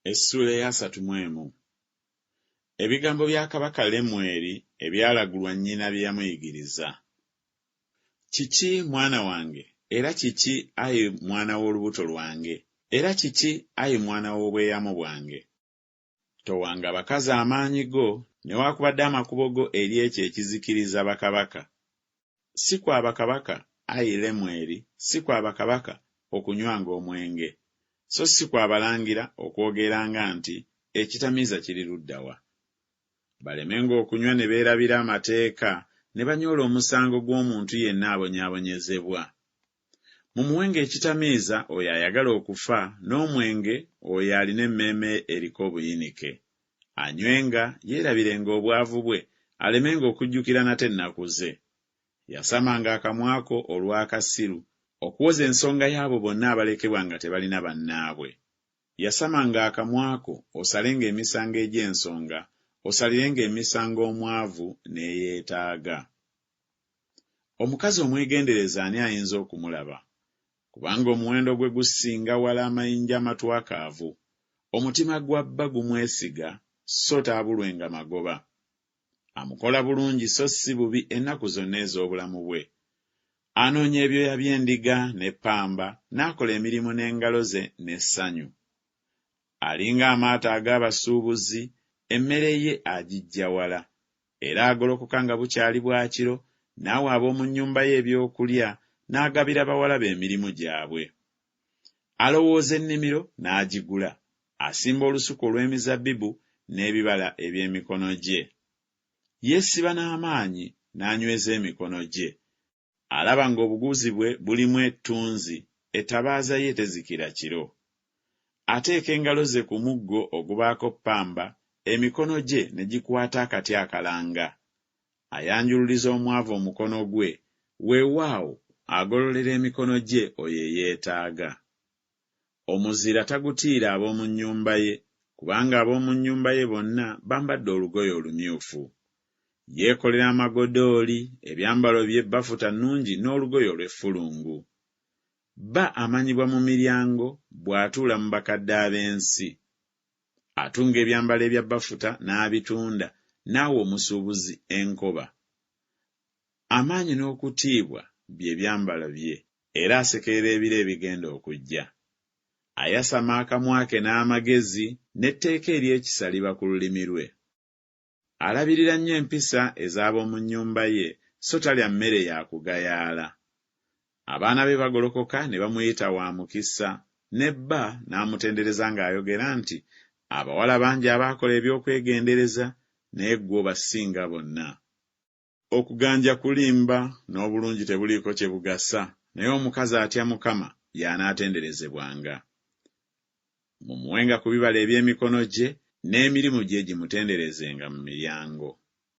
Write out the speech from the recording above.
Essula ya 31. Ebigambo bya kabaka Lemweri ebyalagulwa nnyina bye yamuyigiriza. Kiki mwana wange, era kiki ayi mwana w'olubuto lwange, era kiki ayi mwana w'obweyamo bwange? Towanga bakazi amaanyi go, newaakubadde amakubo go eri ekyo ekizikiriza bakabaka. Si kwa bakabaka, ayi Lemweri, si kwa bakabaka okunywanga omwenge, so si kwa balangira okwogeranga nti ekitamiiza kiri ludda wa. Balemenga okunywa ne beerabira amateeka ne banyoola omusango gw'omuntu yenna abonyaabonyezebwa. Mumuwenga ekitamiiza oyo ayagala okufa, n'omwenge oyo alina emmeeme eriko obuyinike. Anywenga yeerabirenga obwavu bwe, alemenga okujjukira nate ennaku ze. Yasamanga akamwako olw'akasiru, okuwoza ensonga y'abo bonna abalekebwa nga tebalina bannaabwe. Yasamanga akamwako osalenga emisango egy'ensonga, osalirenga emisango omwavu n'eyeetaaga. Omukazi omwegendereza ani ayinza okumulaba? Kubanga omuwendo gwe gusinga wala amayinja amatwakaavu. Omutima gwa bba gumwesiga, so taabulwenga magoba. Amukola bulungi so si bubi ennaku zonna ez'obulamu bwe. Anoonya ebyoya by'endiga ne ppamba, n'akola emirimu n'engalo ze n'essanyu. Alinga amaato ag'abasuubuzi, emmere ye agiggya wala, era agolokoka nga bukyali bwakiro, n'awa ab'omu nnyumba ye ebyokulya, n'agabira bawala be emirimu gyabwe. Alowooza ennimiro n'agigula, asimba olusuku olw'emizabbibu n'ebibala eby'emikono gye. Yeesiba n'amaanyi n'anyweza emikono gye. Alaba ng'obuguzi bwe bulimu ettunzi, ettabaaza ye tezikira kiro. Ateeka engalo ze ku muggo ogubaako ppamba, emikono gye ne gikwata akati akalanga. Ayanjululiza omwavu omukono gwe, weewaawo agololera emikono gye oyo eyeetaaga. Omuzira tagutiira ab'omu nnyumba ye, kubanga ab'omu nnyumba ye bonna bambadde olugoye olumyufu. Yeekolera amagodooli, ebyambalo bye bafuta nnungi n'olugoye olw'effulungu. Bba amanyibwa mu miryango bw'atuula mu bakadde ab'ensi. Atunga ebyambalo ebya bafuta n'abitunda, n'awa omusuubuzi enkoba. Amaanyi n'okutiibwa bye byambalo bye, era asekerera ebiro ebigenda okujja. Ayasama akamwa ke n'amagezi, n'etteeka ery'ekisa liba ku lulimi lwe. Alabirira nnyo empisa ez'ab'omu nnyumba ye, so talya mmere ya kugayaala. Abaana be bagolokoka ne bamuyita wa mukisa, ne bba n'amutendereza ng'ayogera nti, abawala bangi abaakola eby'okwegendereza, naye ggwe obasinga bonna. Okuganja kulimba, n'obulungi tebuliiko kye bugasa, naye omukazi atya Mukama y'anaatenderezebwanga. Mumuwenga ku bibala eby'emikono gye, n'emirimu gye gimutenderezenga mu miryango.